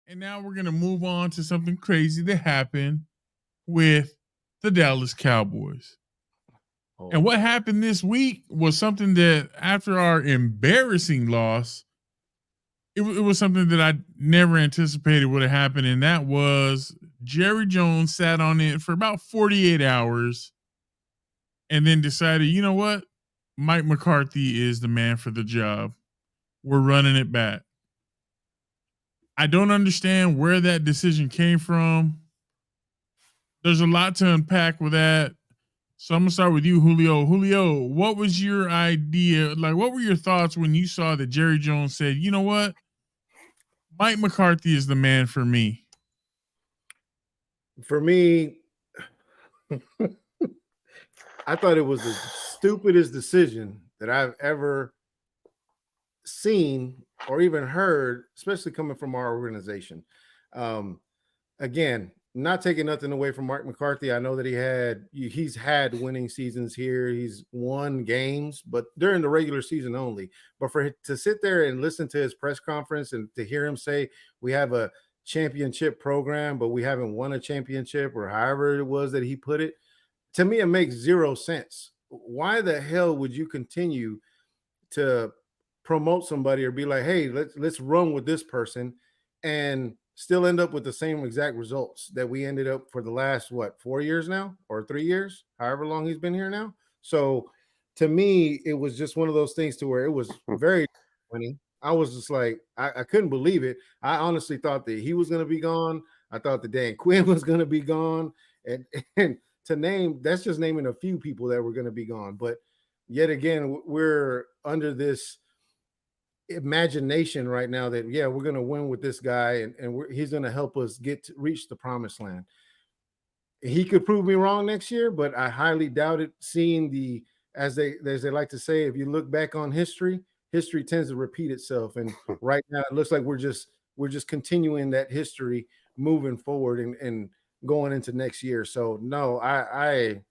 And now we're going to move on to something crazy that happened with the Dallas Cowboys. And what happened this week was something that after our embarrassing loss, it was something that I never anticipated would have happened. And that was Jerry Jones sat on it for about 48 hours and then decided, you know what? Mike McCarthy is the man for the job. We're running it back. I don't understand where that decision came from. There's a lot to unpack with that. So I'm gonna start with you, Julio. Julio, what was your idea? Like, what were your thoughts when you saw that Jerry Jones said, you know what? Mike McCarthy is the man for me. For me, I thought it was the stupidest decision that I've ever seen or even heard, especially coming from our organization. Again, not taking nothing away from Mark McCarthy. I know that he's had winning seasons here. He's won games, but during the regular season only. But to sit there and listen to his press conference and to hear him say we have a championship program, but we haven't won a championship, or however it was that he put it, to me, it makes zero sense. Why the hell would you continue to promote somebody or be like, hey, let's run with this person and still end up with the same exact results that we ended up for the last 4 years now, or 3 years, however long he's been here now? So to me, it was just one of those things to where it was very funny. I was just like, I couldn't believe it. I honestly thought that he was going to be gone. I thought that Dan Quinn was going to be gone. And to name, that's just naming a few people that were going to be gone. But yet again, we're under this imagination right now that, yeah, we're going to win with this guy, and he's going to help us reach the promised land. He could prove me wrong next year, but I highly doubt it, seeing as they like to say, if you look back on history tends to repeat itself. And right now it looks like we're just continuing that history, moving forward and going into next year. So no, I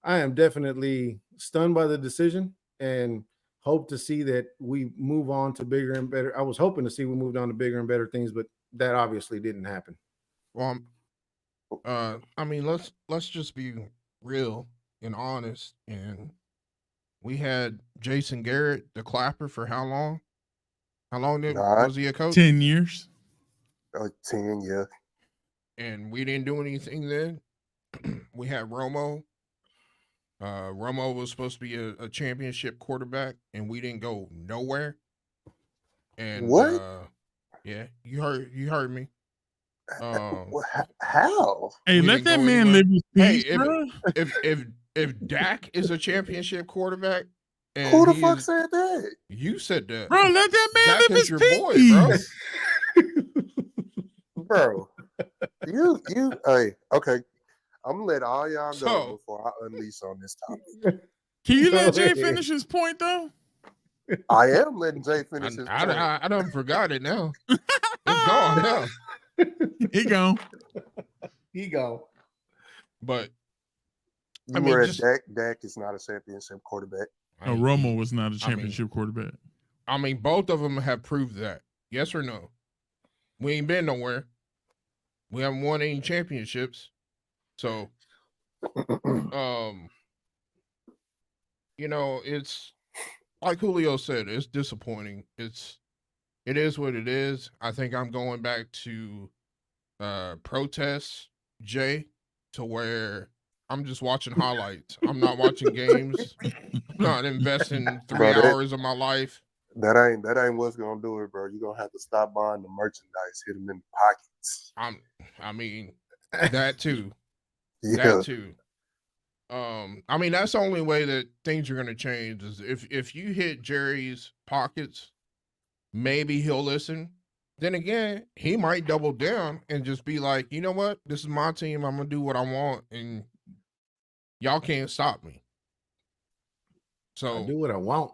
am definitely stunned by the decision and hope to see that we move on to bigger and better. I was hoping to see we moved on to bigger and better things, but that obviously didn't happen. Well, I mean, let's just be real and honest. And we had Jason Garrett, the clapper, for how long? How long was he a coach? 10 years. 10, yeah. And we didn't do anything then. We had Romo. Romo was supposed to be a championship quarterback, and we didn't go nowhere. And what? Yeah, you heard me. How? Hey, let that man live his peace, bro. If Dak is a championship quarterback, and who the fuck said that? You said that, bro. Let that man Dak live his your peace, bro. You hey, okay. I'm gonna let all y'all go before I unleash on this topic. Can you let Jay finish his point, though? I am letting Jay finish his point. I done forgot it now. It's gone now. He gone. He gone. But you were at Dak is not a championship quarterback. No, Romo was not a championship quarterback. I mean, both of them have proved that. Yes or no? We ain't been nowhere. We haven't won any championships. So, it's like Julio said, it's disappointing. It is what it is. I think I'm going back to protests, Jay, to where I'm just watching highlights. I'm not watching games. I'm not investing 3 hours of my life. That ain't what's gonna do it, bro. You're gonna have to stop buying the merchandise, hit them in the pockets. I mean, that too. Yeah. That too. I mean, that's the only way that things are gonna change is if you hit Jerry's pockets, maybe he'll listen. Then again, he might double down and just be like, you know what? This is my team. I'm gonna do what I want, and y'all can't stop me. So I do what I want.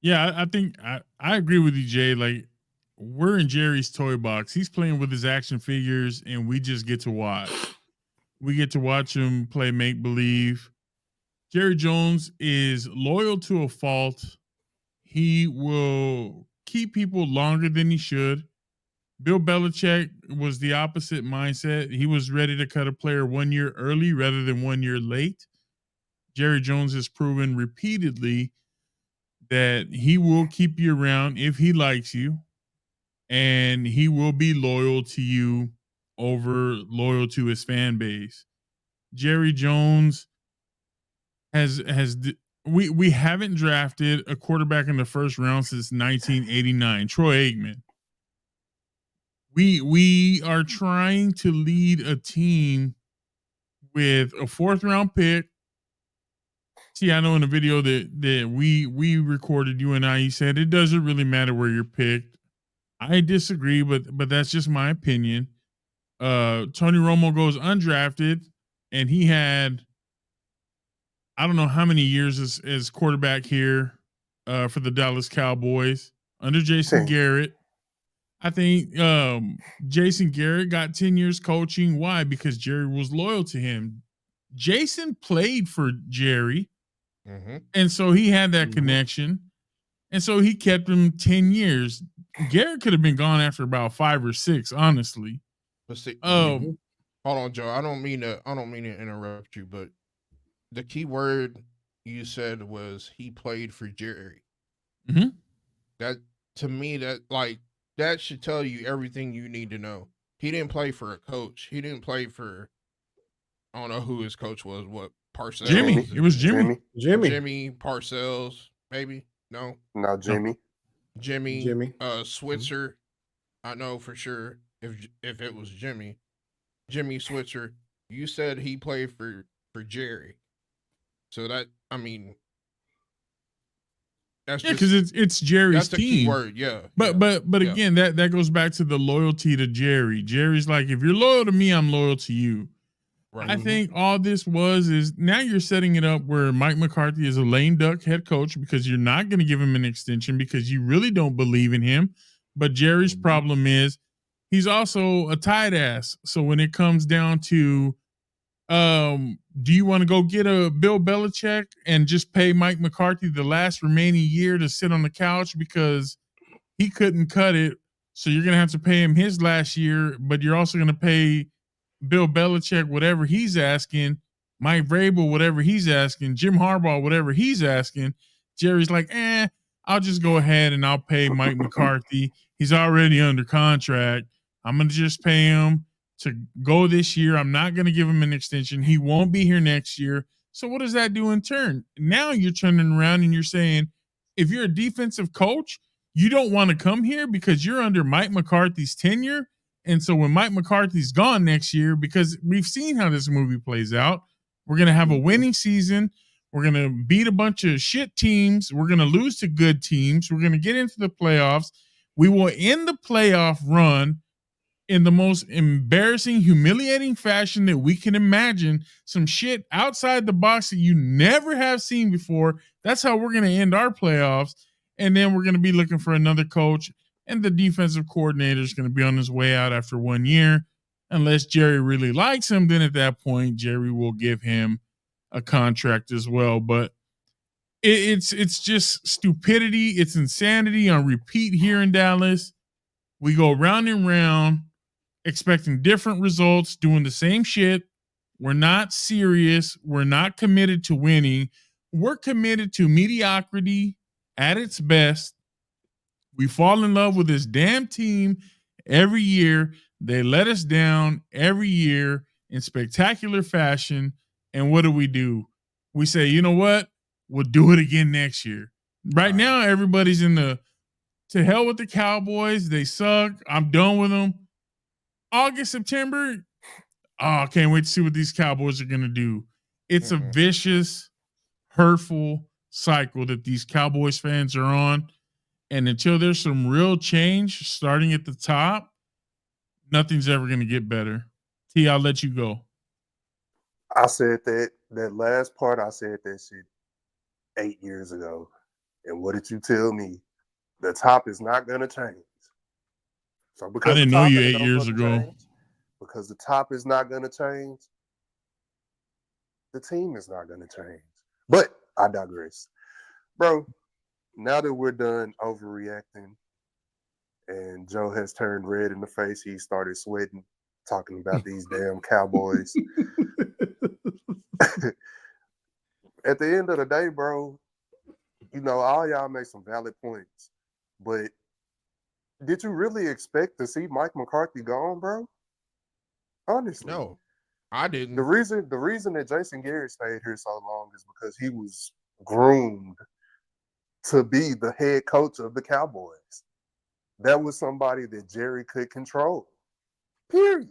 Yeah, I think I agree with you, Jay. Like, we're in Jerry's toy box. He's playing with his action figures, and we just get to watch. We get to watch him play make believe. Jerry Jones is loyal to a fault. He will keep people longer than he should. Bill Belichick was the opposite mindset. He was ready to cut a player 1 year early rather than 1 year late. Jerry Jones has proven repeatedly that he will keep you around if he likes you, and he will be loyal to you over loyal to his fan base. Jerry Jones has we haven't drafted a quarterback in the first round since 1989, Troy Aikman. We are trying to lead a team with a 4th round pick. See, I know in the video that we recorded, you and I, you said it doesn't really matter where you're picked. I disagree, but that's just my opinion. Tony Romo goes undrafted, and he had I don't know how many years as quarterback here for the Dallas Cowboys under Jason 10. Garrett. I think Jason Garrett got 10 years coaching. Why? Because Jerry was loyal to him. Jason played for Jerry, and so he had that connection. And so he kept him 10 years. Garrett could have been gone after about 5 or 6, honestly. But see, hold on, Joe. I don't mean to interrupt you, but the key word you said was he played for Jerry. Mm-hmm. That, to me, that should tell you everything you need to know. He didn't play for a coach. He didn't play for, I don't know who his coach was. What, Parcells? Jimmy. It was Jimmy. Jimmy Parcells, maybe. No, Jimmy. Switzer. I know for sure if it was Jimmy Switzer. You said he played for Jerry. So that, I mean, that's because it's Jerry's that's the team. key word, yeah. But again, that goes back to the loyalty to Jerry. Jerry's like, if you're loyal to me, I'm loyal to you. Right. I think all this is now you're setting it up where Mike McCarthy is a lame duck head coach because you're not going to give him an extension because you really don't believe in him. But Jerry's problem is he's also a tight ass. So when it comes down to do you want to go get a Bill Belichick and just pay Mike McCarthy the last remaining year to sit on the couch because he couldn't cut it? So you're going to have to pay him his last year, but you're also going to pay Bill Belichick whatever he's asking, Mike Vrabel whatever he's asking, Jim Harbaugh whatever he's asking. Jerry's like, I'll just go ahead and I'll pay Mike McCarthy. He's already under contract. I'm going to just pay him to go this year. I'm not going to give him an extension. He won't be here next year. So what does that do in turn? Now you're turning around and you're saying, if you're a defensive coach, you don't want to come here because you're under Mike McCarthy's tenure. And so when Mike McCarthy's gone next year, because we've seen how this movie plays out, we're going to have a winning season. We're going to beat a bunch of shit teams. We're going to lose to good teams. We're going to get into the playoffs. We will end the playoff run in the most embarrassing, humiliating fashion that we can imagine. Some shit outside the box that you never have seen before. That's how we're going to end our playoffs. And then we're going to be looking for another coach. And the defensive coordinator is going to be on his way out after 1 year. Unless Jerry really likes him, then at that point, Jerry will give him a contract as well. But it's just stupidity. It's insanity on repeat here in Dallas. We go round and round expecting different results, doing the same shit. We're not serious. We're not committed to winning. We're committed to mediocrity at its best. We fall in love with this damn team every year. They let us down every year in spectacular fashion. And what do? We say, you know what? We'll do it again next year. Right now, everybody's in the to hell with the Cowboys. They suck. I'm done with them. August, September. Oh, I can't wait to see what these Cowboys are going to do. It's a vicious, hurtful cycle that these Cowboys fans are on. And until there's some real change starting at the top, nothing's ever going to get better. T, I'll let you go. I said that last part, I said that shit 8 years ago. And what did you tell me? The top is not going to change. So because I didn't know you 8 years ago. Change, because the top is not going to change, the team is not going to change. But I digress. Bro, now that we're done overreacting and Joe has turned red in the face. He started sweating, talking about these damn Cowboys. At the end of the day, bro, all y'all make some valid points, but did you really expect to see Mike McCarthy gone, bro? Honestly, No, I the didn't. reason that Jason Garrett stayed here so long is because he was groomed to be the head coach of the Cowboys. That was somebody that Jerry could control. Period.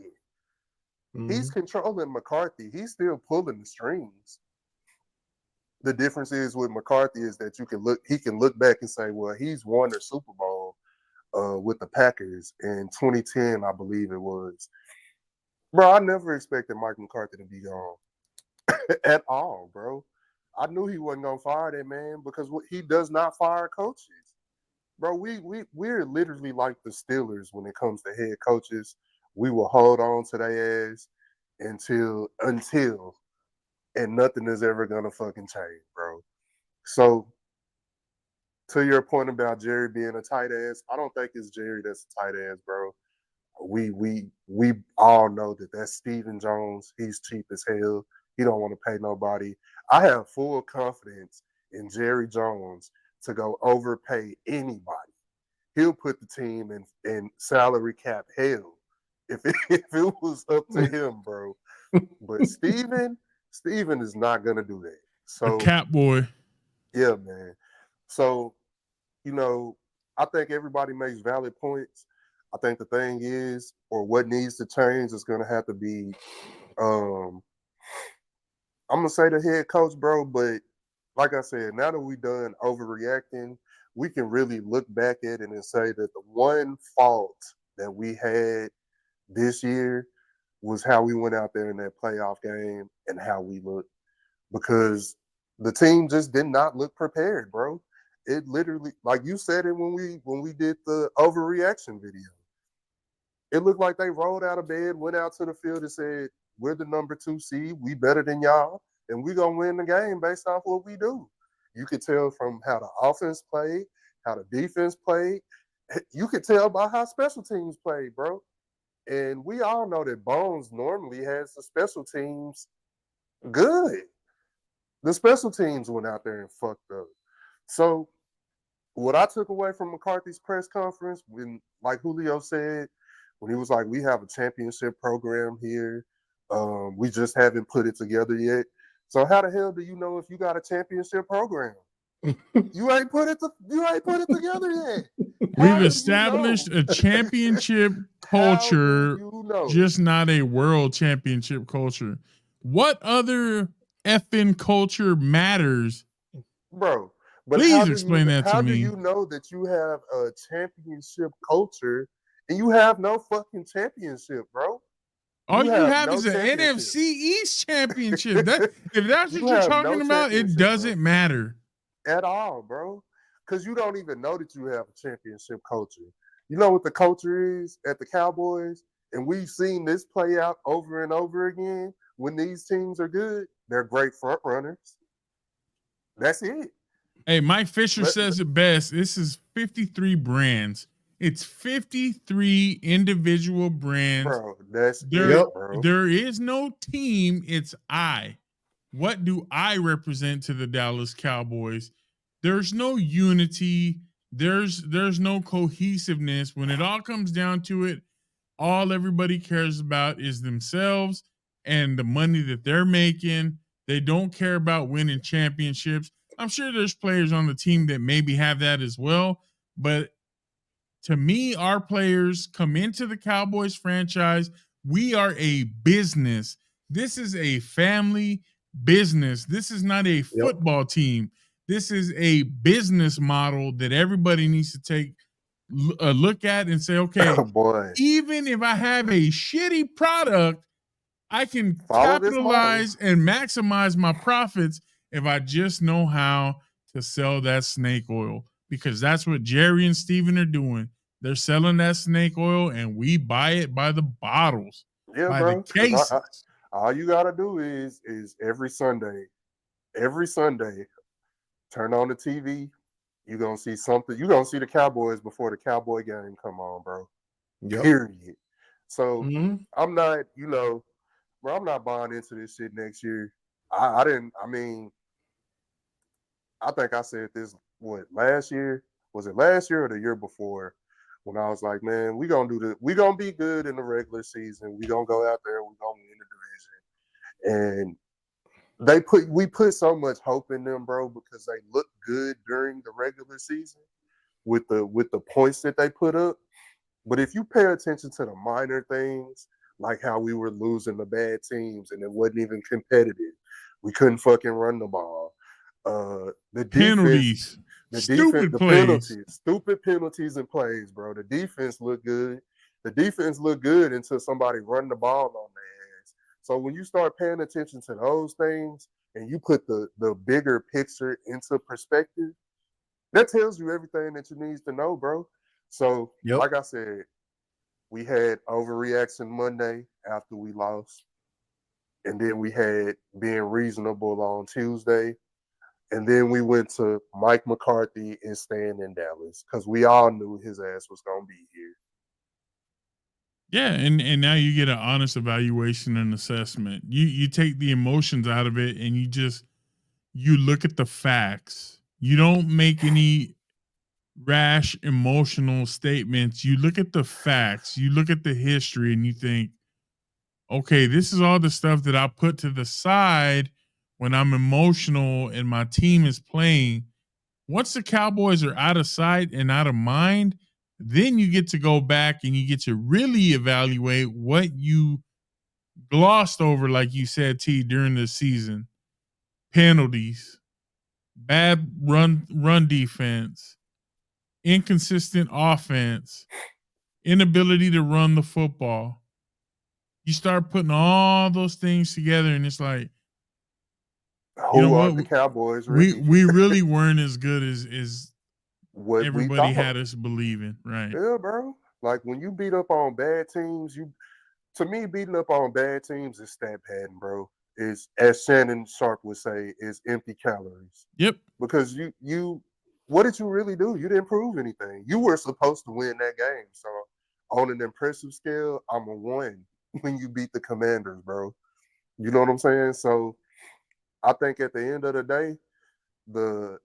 He's controlling McCarthy. He's still pulling the strings. The difference is with McCarthy is that he can look back and say, well, he's won their Super Bowl with the Packers in 2010, I believe it was. Bro, I never expected Mike McCarthy to be gone at all, bro. I knew he wasn't gonna fire that man because he does not fire coaches. Bro, we're literally like the Steelers when it comes to head coaches. We will hold on to their ass until and nothing is ever gonna fucking change, bro. So to your point about Jerry being a tight ass, I don't think it's Jerry that's a tight ass, bro. We all know that that's Stephen Jones. He's cheap as hell. He don't want to pay nobody. I have full confidence in Jerry Jones to go overpay anybody. He'll put the team in salary cap hell if it was up to him, bro. But Stephen is not gonna do that. So a cat boy. yeah, man. So I think everybody makes valid points. I think the thing is, or what needs to change is going to have to be, I'm going to say the head coach, bro, but like I said, now that we done overreacting, we can really look back at it and say that the one fault that we had this year was how we went out there in that playoff game and how we looked, because the team just did not look prepared, bro. It literally, like you said it when we did the overreaction video. It looked like they rolled out of bed, went out to the field and said, we're the number 2 seed, we better than y'all, and we're going to win the game based off what we do. You could tell from how the offense played, how the defense played. You could tell by how special teams played, bro. And we all know that Bones normally has the special teams good. The special teams went out there and fucked up. So what I took away from McCarthy's press conference, when, like Julio said, when he was like, we have a championship program here. We just haven't put it together yet. So how the hell do you know if you got a championship program? You ain't put it together yet. We've established a championship culture, just not a world championship culture. What other effing culture matters? Bro, but please explain that to me. How do you know that you have a championship culture and you have no fucking championship, bro? All you have is an NFC East championship. If that's what you're talking about, it doesn't matter at all, bro. Because you don't even know that you have a championship culture. You know what the culture is at the Cowboys? And we've seen this play out over and over again. When these teams are good, they're great front runners. That's it. Hey, Mike Fisher says it best. This is 53 brands. It's 53 individual brands. Bro, that's bro. There is no team. It's I. What do I represent to the Dallas Cowboys? There's no unity. There's no cohesiveness. When it all comes down to it, all everybody cares about is themselves and the money that they're making. They don't care about winning championships. I'm sure there's players on the team that maybe have that as well. But to me, our players come into the Cowboys franchise. We are a business. This is a family business. This is not a football team. This is a business model that everybody needs to take a look at and say, okay, even if I have a shitty product, I can capitalize and maximize my profits if I just know how to sell that snake oil, because that's what Jerry and Steven are doing. They're selling that snake oil and we buy it by the bottles, by the cases. All you got to do is every Sunday, turn on the TV, you're gonna see something. You're gonna see the Cowboys before the Cowboy game come on, bro. Yep. Period. So Mhm. I'm not, bro, I'm not buying into this shit next year. I didn't. I mean, I think I said this last year? Was it last year or the year before? When I was like, man, we gonna be good in the regular season. We gonna go out there, we gonna win the division. And we put so much hope in them, bro, because they look good during the regular season with the points that they put up. But if you pay attention to the minor things, like how we were losing the bad teams and it wasn't even competitive, we couldn't fucking run the ball. The Penalties. Stupid plays. penalties, stupid penalties and plays, bro. The defense looked good. The defense looked good until somebody run the ball on their ass. So when you start paying attention to those things and you put the bigger picture into perspective, that tells you everything that you need to know, bro. So, like I said, we had overreaction Monday after we lost. And then we had being reasonable on Tuesday. And then we went to Mike McCarthy and staying in Dallas because we all knew his ass was going to be here. Yeah, and now you get an honest evaluation and assessment. You take the emotions out of it and you look at the facts. You don't make any rash emotional statements. You look at the facts. You look at the history and you think, okay, this is all the stuff that I put to the side when I'm emotional and my team is playing. Once the Cowboys are out of sight and out of mind, then you get to go back and you get to really evaluate what you glossed over, like you said, T, during the season. Penalties, bad run defense, inconsistent offense, inability to run the football. You start putting all those things together, and it's like, you know what? The Cowboys? Really? We really weren't as good as what everybody had us believing, right? Yeah, bro. Like when you beat up on bad teams, to me, beating up on bad teams is stat padding, bro. Is, as Shannon Sharp would say, is empty calories. Yep. Because you what did you really do? You didn't prove anything. You were supposed to win that game. So on an impressive scale, I'm a 1 when you beat the Commanders, bro. You know what I'm saying? So I think at the end of the day, the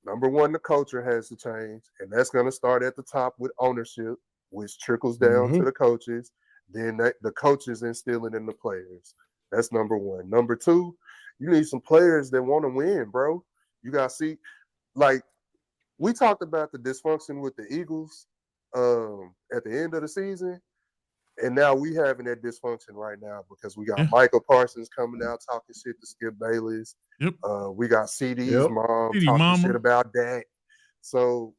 number one, the culture has to change, and that's going to start at the top with ownership, which trickles down to the coaches. Then the coaches instilling in the players. That's number one. Number two, you need some players that want to win, bro. You got to see, like, we talked about the dysfunction with the Eagles at the end of the season, and now we having that dysfunction right now because we got Michael Parsons coming out talking shit to Skip Bayless. Yep. We got CD's mom talking shit about that. So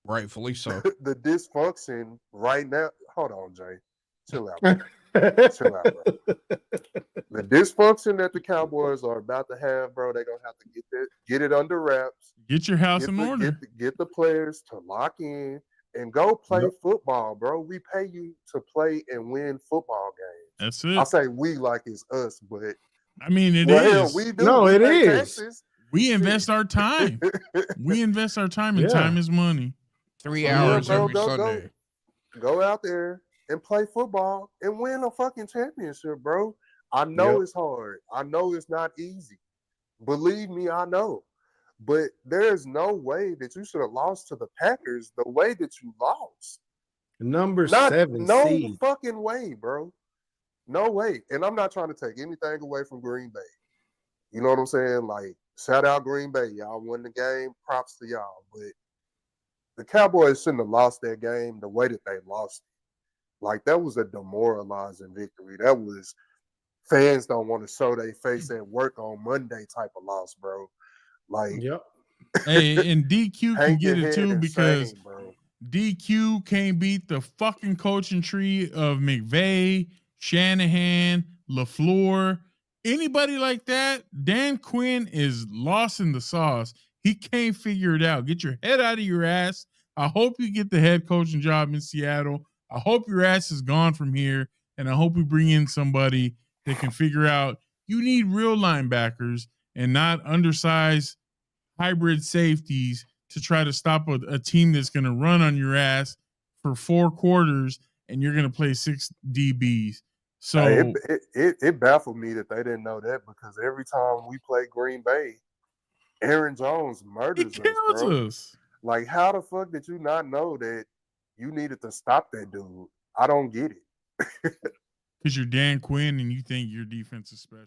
rightfully so. The dysfunction right now. Hold on, Jay. Chill out, bro. Chill out, bro. The dysfunction that the Cowboys are about to have, bro, they're gonna have to get it under wraps. Get your house in order. Get the players to lock in and go play football, bro. We pay you to play and win football games. That's it. I say we like it's us, but I mean it is. Hell, we do. No, it is. Taxes. We invest our time. We invest our time, and time is money. 3 hours every Sunday. Go out there and play football and win a fucking championship, bro. I know it's hard. I know it's not easy. Believe me, I know. But there's no way that you should have lost to the Packers the way that you lost. Number 7 No seed. fucking way, bro. No way. And I'm not trying to take anything away from Green Bay. You know what I'm saying? Like, shout out Green Bay. Y'all won the game. Props to y'all. But the Cowboys shouldn't have lost that game the way that they lost it. Like, that was a demoralizing victory. That was fans don't want to show their face at work on Monday type of loss, bro. Like, hey, and DQ can get it too because bro. DQ can't beat the fucking coaching tree of McVay, Shanahan, LaFleur, anybody like that. Dan Quinn is lost in the sauce. He can't figure it out. Get your head out of your ass. I hope you get the head coaching job in Seattle. I hope your ass is gone from here, and I hope we bring in somebody that can figure out you need real linebackers and not undersized hybrid safeties to try to stop a team that's going to run on your ass for 4 quarters and you're going to play 6 DBs. So it baffled me that they didn't know that, because every time we play Green Bay, Aaron Jones murders us, bro. Like, how the fuck did you not know that you needed to stop that dude? I don't get it. Because you're Dan Quinn and you think your defense is special.